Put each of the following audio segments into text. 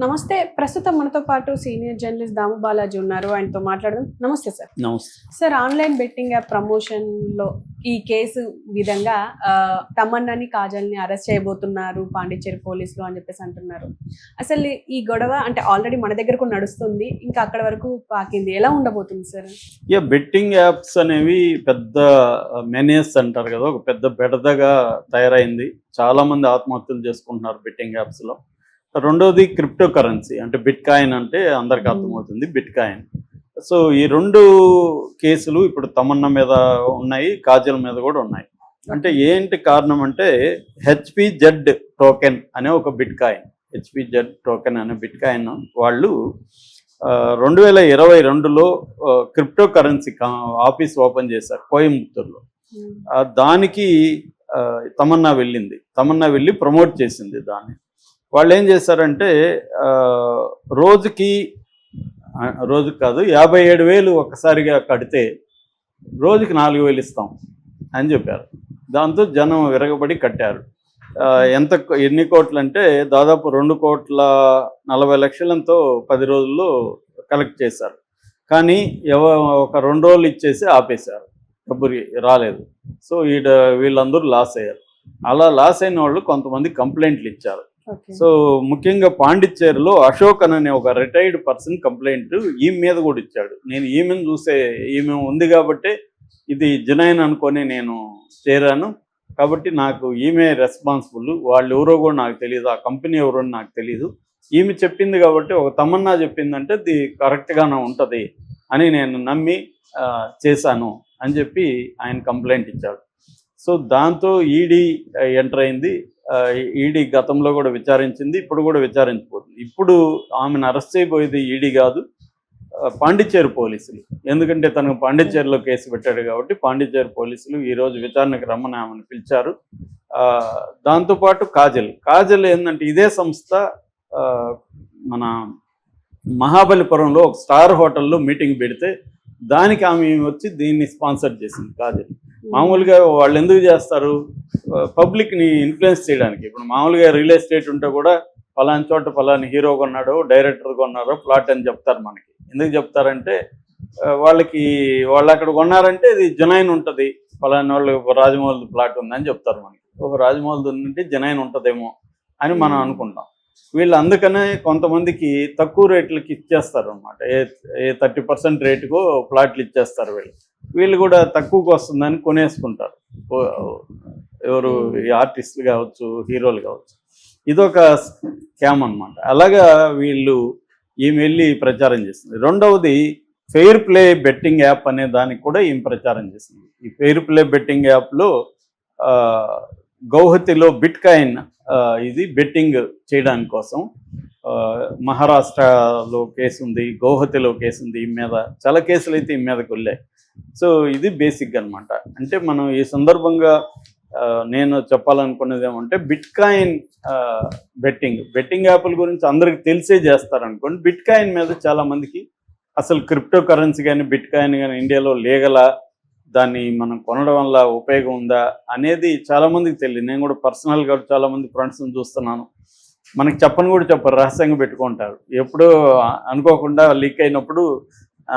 నమస్తే. ప్రస్తుతం మనతో పాటు సీనియర్ జర్నలిస్ట్ దాము బాలాజీ ఉన్నారు. ఆయనతో మాట్లాడదాం. నమస్తే సార్. నమస్తే సార్, ఆన్లైన్ బెట్టింగ్ యాప్ ప్రమోషన్‌లో ఈ కేసు విధంగా తమన్నాని, కాజల్‌ని అరెస్ట్ చేయబోతున్నారు పాండిచ్చేరి పోలీసులు అని చెప్పేసి అంటున్నారు. అసలు ఈ గొడవ అంటే ఆల్రెడీ మన దగ్గర కూడా నడుస్తుంది. ఇంకా అక్కడ వరకు పాకింది. ఎలా ఉండబోతుంది సార్? బెట్టింగ్ యాప్స్ అనేవి పెద్ద మెనేస్ అంటారు కదా, ఒక పెద్ద బెడదగా తయారైంది. చాలా మంది ఆత్మహత్యలు చేసుకుంటున్నారు బెట్టింగ్ యాప్స్లో. రెండోది క్రిప్టో కరెన్సీ, అంటే బిట్ కాయిన్ అంటే అందరికి అర్థమవుతుంది, బిట్ కాయిన్. సో ఈ రెండు కేసులు ఇప్పుడు తమన్నా మీద ఉన్నాయి, కాజల్ మీద కూడా ఉన్నాయి. అంటే ఏంటి కారణం అంటే హెచ్పిజెడ్ టోకెన్ అనే ఒక బిట్ కాయిన్, హెచ్పిజెడ్ టోకెన్ అనే బిట్ కాయిన్ వాళ్ళు 2022లో క్రిప్టో కరెన్సీ ఆఫీస్ ఓపెన్ చేశారు కోయంబత్తూరులో. దానికి తమన్నా వెళ్ళి ప్రమోట్ చేసింది దాన్ని. వాళ్ళు ఏం చేశారంటే రోజు కాదు 57,000 ఒక్కసారిగా కడితే రోజుకి 4,000 ఇస్తాం అని చెప్పారు. దాంతో జనం విరగబడి కట్టారు. ఎన్ని కోట్లు అంటే దాదాపు 2,40,00,000 10 రోజుల్లో కలెక్ట్ చేశారు. కానీ ఒక 2 రోజులు ఇచ్చేసి ఆపేశారు, డబ్బు రాలేదు. సో వీళ్ళందరూ లాస్ అయ్యారు. అలా లాస్ అయిన వాళ్ళు కొంతమంది కంప్లైంట్లు ఇచ్చారు. సో ముఖ్యంగా పాండిచ్చేరిలో అశోక్ అనే ఒక రిటైర్డ్ పర్సన్ కంప్లైంట్ ఈమె మీద కూడా ఇచ్చాడు. నేను ఈమెను చూసే, ఈమె ఉంది కాబట్టి ఇది జునైన్ అనుకొని నేను చేరాను, కాబట్టి నాకు ఈమె రెస్పాన్సిబుల్, వాళ్ళు ఎవరో కూడా నాకు తెలియదు, ఆ కంపెనీ ఎవరో నాకు తెలియదు, ఈమె చెప్పింది కాబట్టి ఒక తమన్నా చెప్పిందంటే ఇది కరెక్ట్గానే ఉంటుంది అని నేను నమ్మి చేశాను అని చెప్పి ఆయన కంప్లైంట్ ఇచ్చాడు. సో దాంతో ఈడీ ఎంటర్ అయింది. ఈడీ గతంలో కూడా విచారించింది, ఇప్పుడు కూడా విచారించబోతుంది. ఇప్పుడు ఆమెను అరెస్ట్ చేయబోయేది ఈడీ కాదు, పాండిచ్చేరి పోలీసులు. ఎందుకంటే తనకు పాండిచ్చేరిలో కేసు పెట్టాడు కాబట్టి పాండిచ్చేరి పోలీసులు ఈరోజు విచారణకు రమ్మని ఆమెను పిలిచారు. దాంతోపాటు కాజల్ ఏంటంటే ఇదే సంస్థ మన మహాబలిపురంలో ఒక స్టార్ హోటల్లో మీటింగ్ పెడితే దానికి ఆమె వచ్చి దీన్ని స్పాన్సర్ చేసింది కాజల్. మామూలుగా వాళ్ళు ఎందుకు చేస్తారు? పబ్లిక్ని ఇన్ఫ్లుయెన్స్ చేయడానికి. ఇప్పుడు మామూలుగా రియల్ ఎస్టేట్ ఉంటే కూడా ఫలాని చోట ఫలాని హీరో కొన్నాడో, డైరెక్టర్ కొన్నారో ప్లాట్ అని చెప్తారు. మనకి ఎందుకు చెప్తారంటే వాళ్ళు అక్కడ కొన్నారంటే ఇది జునైన్ ఉంటుంది, ఫలాని వాళ్ళు రాజమౌళి ప్లాట్ ఉందని చెప్తారు. మనకి ఒక రాజమౌళి ఉందంటే జునైన్ ఉంటుందేమో అని మనం అనుకుంటాం. వీళ్ళు అందుకనే కొంతమందికి తక్కువ రేట్లకి ఇచ్చేస్తారు అనమాట. 30% రేటుకో ప్లాట్లు ఇచ్చేస్తారు. వీళ్ళు కూడా తక్కువకు వస్తుందని కొనేసుకుంటారు. ఎవరు ఈ ఆర్టిస్టులు కావచ్చు, హీరోలు కావచ్చు. ఇదొక స్కామ్ అనమాట. అలాగా ఈమె వెళ్ళి ప్రచారం చేస్తుంది. రెండవది ఫెయిర్ ప్లే బెట్టింగ్ యాప్ అనే దానికి కూడా ఈమె ప్రచారం చేసింది. ఈ ఫెయిర్ ప్లే బెట్టింగ్ యాప్లో గౌహతిలో బిట్ కాయిన్ ఇది బెట్టింగ్ చేయడానికి కోసం మహారాష్ట్రలో కేసు ఉంది, గౌహతిలో కేసు ఉంది. ఈ మీద చాలా కేసులు అయితే ఈ మీదకి వెళ్ళాయి. సో ఇది బేసిక్ అనమాట. అంటే మనం ఈ సందర్భంగా నేను చెప్పాలనుకున్నది ఏమంటే బిట్ కాయిన్ బెట్టింగ్ యాప్ల గురించి అందరికి తెలిసే చేస్తారనుకోండి. బిట్ కాయిన్ మీద చాలామందికి అసలు క్రిప్టో కరెన్సీ కానీ బిట్ కాయిన్ కానీ ఇండియాలో లీగలా, దాన్ని మనం కొనడం వల్ల ఉపయోగం ఉందా అనేది చాలామందికి తెలియదు. నేను కూడా పర్సనల్గా చాలామంది ఫ్రెండ్స్ని చూస్తున్నాను, మనకి చెప్పరు, రహస్యంగా పెట్టుకుంటారు. ఎప్పుడూ అనుకోకుండా లీక్ అయినప్పుడు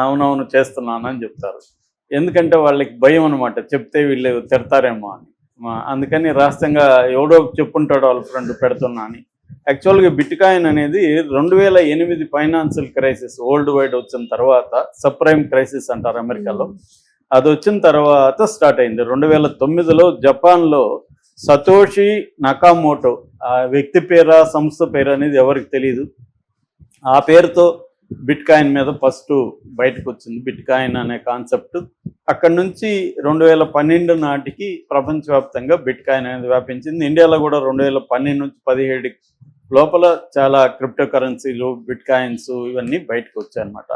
అవునవును చేస్తున్నాను అని చెప్తారు. ఎందుకంటే వాళ్ళకి భయం అనమాట, చెప్తే వీళ్ళు తిడతారేమో అని. అందుకని రహస్యంగా ఎవడో చెప్పుంటాడో వాళ్ళ ఫ్రెండ్ పెడుతున్నా అని. యాక్చువల్గా బిట్ కాయిన్ అనేది 2008 ఫైనాన్షియల్ క్రైసిస్ వరల్డ్ వైడ్ వచ్చిన తర్వాత, సబ్ప్రైమ్ క్రైసిస్ అంటారు అమెరికాలో, అది వచ్చిన తర్వాత స్టార్ట్ అయింది. 2009లో జపాన్లో సతోషి నకామోటో, ఆ వ్యక్తి పేరా సంస్థ పేరు అనేది ఎవరికి తెలియదు, ఆ పేరుతో బిట్ కాయిన్ మీద ఫస్ట్ బయటకు వచ్చింది బిట్ కాయిన్ అనే కాన్సెప్ట్. అక్కడి నుంచి 2012 నాటికి ప్రపంచవ్యాప్తంగా బిట్ కాయిన్ అనేది వ్యాపించింది. ఇండియాలో కూడా 2012 నుంచి 2017 లోపల చాలా క్రిప్టో కరెన్సీలు, బిట్ కాయిన్స్ ఇవన్నీ బయటకు వచ్చాయన్నమాట.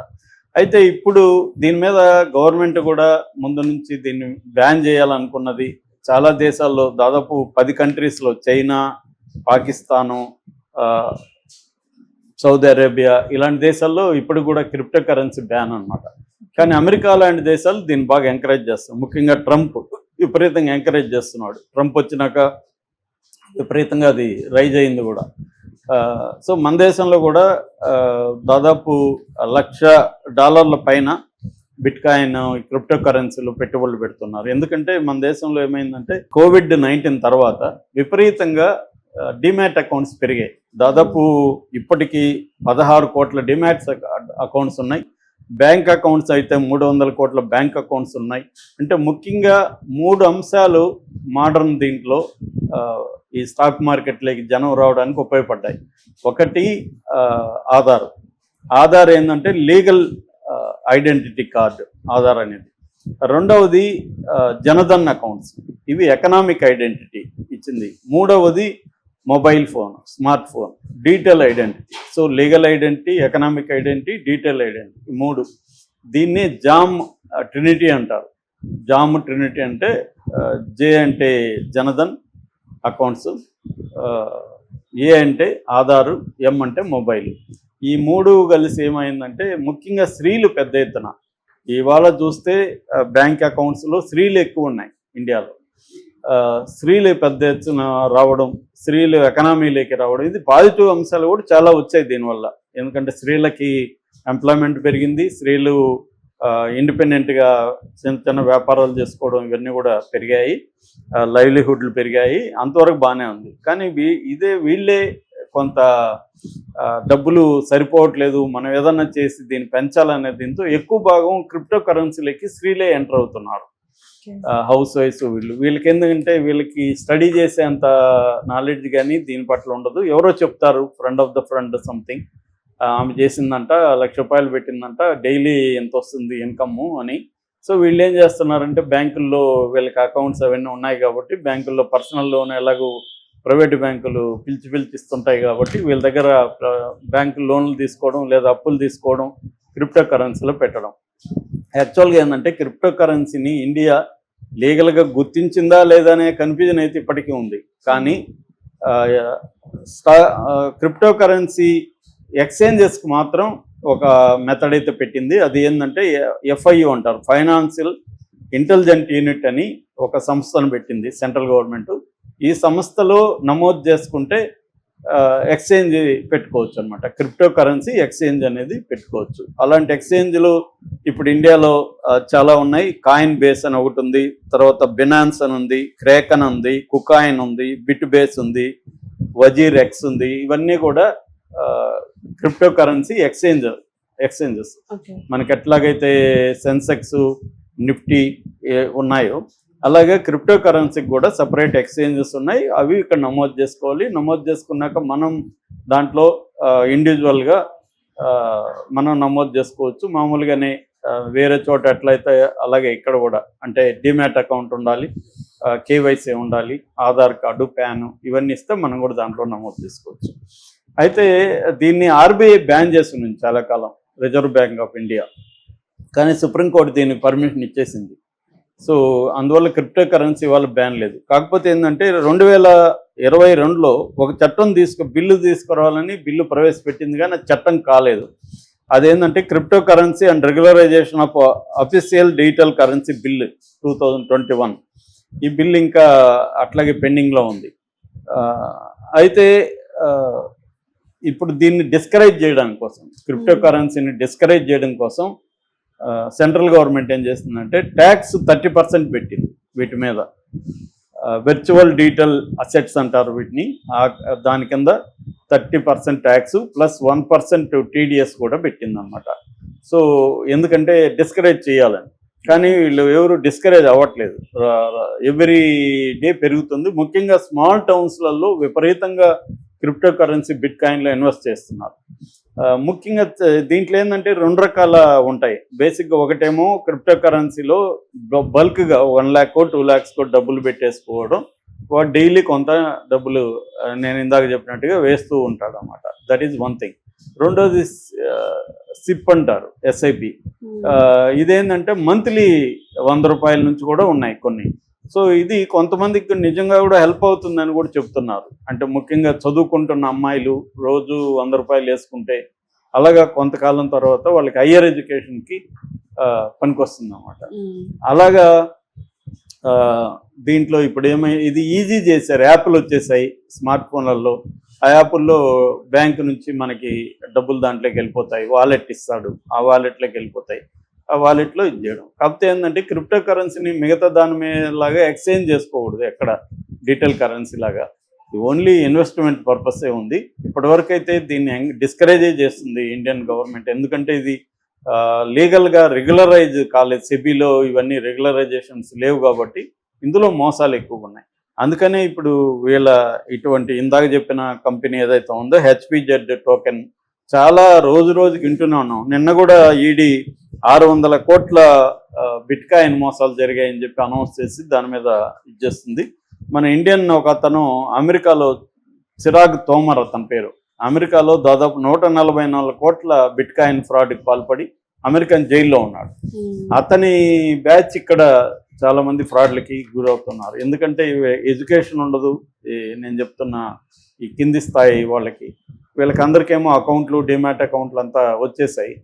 అయితే ఇప్పుడు దీని మీద గవర్నమెంట్ కూడా ముందు నుంచి దీన్ని బ్యాన్ చేయాలనుకున్నది. చాలా దేశాల్లో, దాదాపు 10 కంట్రీస్లో, చైనా, పాకిస్తాను, సౌదీ అరేబియా ఇలాంటి దేశాల్లో ఇప్పుడు కూడా క్రిప్టో కరెన్సీ బ్యాన్ అనమాట. కానీ అమెరికా లాంటి దేశాలు దీన్ని బాగా ఎంకరేజ్ చేస్తారు. ముఖ్యంగా ట్రంప్ విపరీతంగా ఎంకరేజ్ చేస్తున్నాడు. ట్రంప్ వచ్చినాక విపరీతంగా అది రైజ్ అయింది కూడా. సో మన దేశంలో కూడా దాదాపు $1,00,000 పైన బిట్కాయిన్ క్రిప్టో కరెన్సీలో పెట్టుబడులు పెడుతున్నారు. ఎందుకంటే మన దేశంలో ఏమైందంటే COVID-19 తర్వాత విపరీతంగా డిమాట్ అకౌంట్స్ పెరిగాయి. దాదాపు ఇప్పటికీ 16 కోట్ల డిమాట్స్ అకౌంట్స్ ఉన్నాయి. బ్యాంక్ అకౌంట్స్ అయితే 300 కోట్ల బ్యాంక్ అకౌంట్స్ ఉన్నాయి. అంటే ముఖ్యంగా 3 అంశాలు మోడర్న్ దీంట్లో ఈ స్టాక్ మార్కెట్లోకి జనం రావడానికి ఉపయోగపడ్డాయి. ఒకటి ఆధార్ ఏంటంటే లీగల్ ఐడెంటిటీ కార్డు ఆధార్ అనేది. రెండవది జనధన్ అకౌంట్స్, ఇవి ఎకనామిక్ ఐడెంటిటీ ఇచ్చింది. మూడవది mobile phone, smart phone, detail identity. So legal identity, economic identity, detail identity 3. దీన్ని జామ్ ట్రినిటీ అంటారు. జామ్ ట్రినిటీ అంటే జే అంటే జనధన్ అకౌంట్స్, ఏ అంటే ఆధారు, ఎం అంటే మొబైల్. ఈ 3 కలిసి ఏమైందంటే ముఖ్యంగా స్త్రీలు పెద్ద ఎత్తున ఇవాళ చూస్తే బ్యాంక్ అకౌంట్స్లో స్త్రీలు ఎక్కువ ఉన్నాయి ఇండియాలో. స్త్రీలు పెద్ద ఎత్తున రావడం, స్త్రీలు ఎకనామీలోకి రావడం, ఇది పాజిటివ్ అంశాలు కూడా చాలా వచ్చాయి దీనివల్ల. ఎందుకంటే స్త్రీలకి ఎంప్లాయ్మెంట్ పెరిగింది, స్త్రీలు ఇండిపెండెంట్గా చిన్న చిన్న వ్యాపారాలు చేసుకోవడం ఇవన్నీ కూడా పెరిగాయి, లైవ్లీహుడ్లు పెరిగాయి. అంతవరకు బాగానే ఉంది. కానీ వీళ్ళే కొంత డబ్బులు సరిపోవట్లేదు, మనం ఏదన్నా చేసి దీన్ని పెంచాలనే దీంతో ఎక్కువ భాగం క్రిప్టో కరెన్సీలకి స్త్రీలే ఎంటర్ అవుతున్నారు. హౌస్ వైఫ్స్ వీళ్ళకి ఎందుకంటే వీళ్ళకి స్టడీ చేసే అంత నాలెడ్జ్ కానీ దీని పట్ల ఉండదు. ఎవరో చెప్తారు, friend of the friend something, ఆమె చేసిందంట ₹1,00,000 పెట్టిందంట, డైలీ ఎంత వస్తుంది ఇన్కమ్ అని. సో వీళ్ళు ఏం చేస్తున్నారంటే బ్యాంకుల్లో వీళ్ళకి అకౌంట్స్ అవన్నీ ఉన్నాయి కాబట్టి బ్యాంకుల్లో పర్సనల్ లోన్ ఎలాగో ప్రైవేటు బ్యాంకులు పిలిచిస్తుంటాయి కాబట్టి వీళ్ళ దగ్గర బ్యాంకు లోన్లు తీసుకోవడం లేదా అప్పులు తీసుకోవడం, క్రిప్టో కరెన్సీలో పెట్టడం. యాక్చువల్గా ఏంటంటే క్రిప్టో కరెన్సీని ఇండియా లీగల్గా గుర్తించిందా లేదా అనే కన్ఫ్యూజన్ అయితే ఇప్పటికీ ఉంది. కానీ క్రిప్టో కరెన్సీ ఎక్స్చేంజెస్కి మాత్రం ఒక మెథడ్ అయితే పెట్టింది. అది ఏంటంటే FIU అంటారు, ఫైనాన్షియల్ ఇంటెలిజెంట్ యూనిట్ అని ఒక సంస్థను పెట్టింది సెంట్రల్ గవర్నమెంట్. ఈ సంస్థలో నమోదు చేసుకుంటే ఎక్స్చేంజ్ పెట్టుకోవచ్చు అనమాట. క్రిప్టో కరెన్సీ ఎక్స్చేంజ్ అనేది పెట్టుకోవచ్చు. అలాంటి ఎక్స్చేంజ్లు ఇప్పుడు ఇండియాలో చాలా ఉన్నాయి. కాయిన్ బేస్ అని ఒకటి ఉంది, తర్వాత బినాన్స్ అని ఉంది, క్రేకన్ ఉంది, కుకాయిన్ ఉంది, బిట్ బేస్ ఉంది, వజీర్ ఎక్స్ ఉంది. ఇవన్నీ కూడా క్రిప్టో కరెన్సీ ఎక్స్చేంజెస్. మనకి ఎట్లాగైతే సెన్సెక్స్, నిఫ్టీ ఉన్నాయో అలాగే క్రిప్టో కరెన్సీకి కూడా సపరేట్ ఎక్స్చేంజెస్ ఉన్నాయి. అవి ఇక్కడ నమోదు చేసుకోవాలి. నమోదు చేసుకున్నాక మనం దాంట్లో ఇండివిజువల్గా మనం నమోదు చేసుకోవచ్చు. మామూలుగానే వేరే చోట ఎట్లయితే అలాగే ఇక్కడ కూడా, అంటే డిమాట్ అకౌంట్ ఉండాలి, KYC ఉండాలి, ఆధార్ కార్డు, పాన్ ఇవన్నీ ఇస్తే మనం కూడా దాంట్లో నమోదు చేసుకోవచ్చు. అయితే దీన్ని RBI బ్యాన్ చేస్తుంది చాలా కాలం, రిజర్వ్ బ్యాంక్ ఆఫ్ ఇండియా. కానీ సుప్రీంకోర్టు దీనికి పర్మిషన్ ఇచ్చేసింది. సో అందువల్ల క్రిప్టో కరెన్సీ వాళ్ళ బ్యాన్ లేదు. కాకపోతే ఏంటంటే 2022లో ఒక చట్టం బిల్లు తీసుకురావాలని బిల్లు ప్రవేశపెట్టింది, కానీ అది చట్టం కాలేదు. అదేంటంటే cryptocurrency and regularisation of official digital currency bill 2021. ఈ బిల్ ఇంకా అట్లాగే పెండింగ్లో ఉంది. అయితే ఇప్పుడు దీన్ని డిస్కరేజ్ చేయడం కోసం, క్రిప్టో కరెన్సీని డిస్కరేజ్ చేయడం కోసం సెంట్రల్ గవర్నమెంట్ ఏం చేస్తుందంటే ట్యాక్స్ 30% పెట్టింది వీటి మీద. వర్చువల్ డిజిటల్ అసెట్స్ అంటారు వీటిని. దాని కింద 30% ట్యాక్స్ ప్లస్ 1% TDS కూడా పెట్టింది అనమాట. సో ఎందుకంటే డిస్కరేజ్ చేయాలని. కానీ వీళ్ళు ఎవరు డిస్కరేజ్ అవ్వట్లేదు. ఎవ్రీ డే పెరుగుతుంది. ముఖ్యంగా స్మాల్ టౌన్స్లలో విపరీతంగా క్రిప్టో కరెన్సీ బిట్ కాయిన్లో ఇన్వెస్ట్ చేస్తున్నారు. ముఖ్యంగా దీంట్లో ఏంటంటే 2 రకాల ఉంటాయి. బేసిక్గా ఒకటేమో క్రిప్టో కరెన్సీలో బల్క్గా 1 lakh, 2 lakhs డబ్బులు పెట్టేసుకోవడం. వాడు డైలీ కొంత డబ్బులు నేను ఇందాక చెప్పినట్టుగా వేస్తూ ఉంటాడు అన్నమాట. That is one thing. రెండోది సిప్ అంటారు, SIP. ఇదేంటంటే మంత్లీ ₹100 నుంచి కూడా ఉన్నాయి కొన్ని. సో ఇది కొంతమందికి నిజంగా కూడా హెల్ప్ అవుతుందని కూడా చెప్తున్నారు. అంటే ముఖ్యంగా చదువుకుంటున్న అమ్మాయిలు రోజు ₹100 వేసుకుంటే అలాగా కొంతకాలం తర్వాత వాళ్ళకి హయ్యర్ ఎడ్యుకేషన్కి పనికొస్తుంది అన్నమాట. అలాగా దీంట్లో ఇప్పుడు ఇది ఈజీ చేశారు, యాప్లు వచ్చేసాయి స్మార్ట్ ఫోన్లలో. ఆ యాప్ల్లో బ్యాంకు నుంచి మనకి డబ్బులు దాంట్లోకి వెళ్ళిపోతాయి, వాలెట్ ఇస్తాడు, ఆ వాలెట్లోకి వెళ్ళిపోతాయి, ఆ వాలెట్లో ఇది చేయడం. కాకపోతే ఏంటంటే క్రిప్టో కరెన్సీని మిగతా దాని మీదలాగా ఎక్స్చేంజ్ చేసుకోకూడదు ఎక్కడ, డీటెయిల్ కరెన్సీ లాగా. ఓన్లీ ఇన్వెస్ట్మెంట్ పర్పసే ఉంది. ఇప్పటివరకు అయితే దీన్ని డిస్కరేజే చేస్తుంది ఇండియన్ గవర్నమెంట్. ఎందుకంటే ఇది లీగల్గా రెగ్యులరైజ్ కాలేదు, సెబీలో ఇవన్నీ రెగ్యులరైజేషన్స్ లేవు కాబట్టి ఇందులో మోసాలు ఎక్కువగా ఉన్నాయి. అందుకనే ఇప్పుడు వీళ్ళ ఇటువంటి ఇందాక చెప్పిన కంపెనీ ఏదైతే ఉందో హెచ్పిజెడ్ టోకెన్ చాలా రోజుకి వింటూనే ఉన్నాం. నిన్న కూడా ఈడీ 600 కోట్ల బిట్కాయిన్ మోసాలు జరిగాయని చెప్పి అనౌన్స్ చేసి దాని మీద ఇచ్చేస్తుంది. మన ఇండియన్ ఒక అతను అమెరికాలో, చిరాగ్ తోమర్ అతని పేరు, అమెరికాలో దాదాపు 144 కోట్ల బిట్కాయిన్ ఫ్రాడ్కి పాల్పడి అమెరికన్ జైల్లో ఉన్నాడు. అతని బ్యాచ్ ఇక్కడ చాలా మంది ఫ్రాడ్లకి గురవుతున్నారు. ఎందుకంటే ఎడ్యుకేషన్ ఉండదు, నేను చెప్తున్న ఈ కింది స్థాయి వీళ్ళకి అందరికేమో అకౌంట్లు, డిమాట్ అకౌంట్లు అంతా వచ్చేసాయి.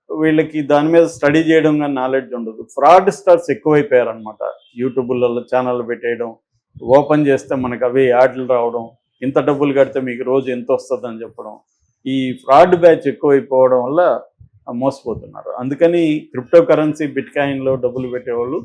వీళ్ళకి దాని మీద స్టడీ చేయడం కానీ నాలెడ్జ్ ఉండదు. ఫ్రాడ్ స్టార్స్ ఎక్కువైపోయారనమాట. యూట్యూబ్లలో ఛానల్ పెట్టేయడం, ఓపెన్ చేస్తే మనకు అవి యాడ్లు రావడం, ఇంత డబ్బులు కడితే మీకు రోజు ఎంత వస్తుందని చెప్పడం, ఈ ఫ్రాడ్ బ్యాచ్ ఎక్కువైపోవడం వల్ల మోసపోతున్నారు. అందుకని క్రిప్టో కరెన్సీ బిట్కాయిన్లో డబ్బులు పెట్టేవాళ్ళు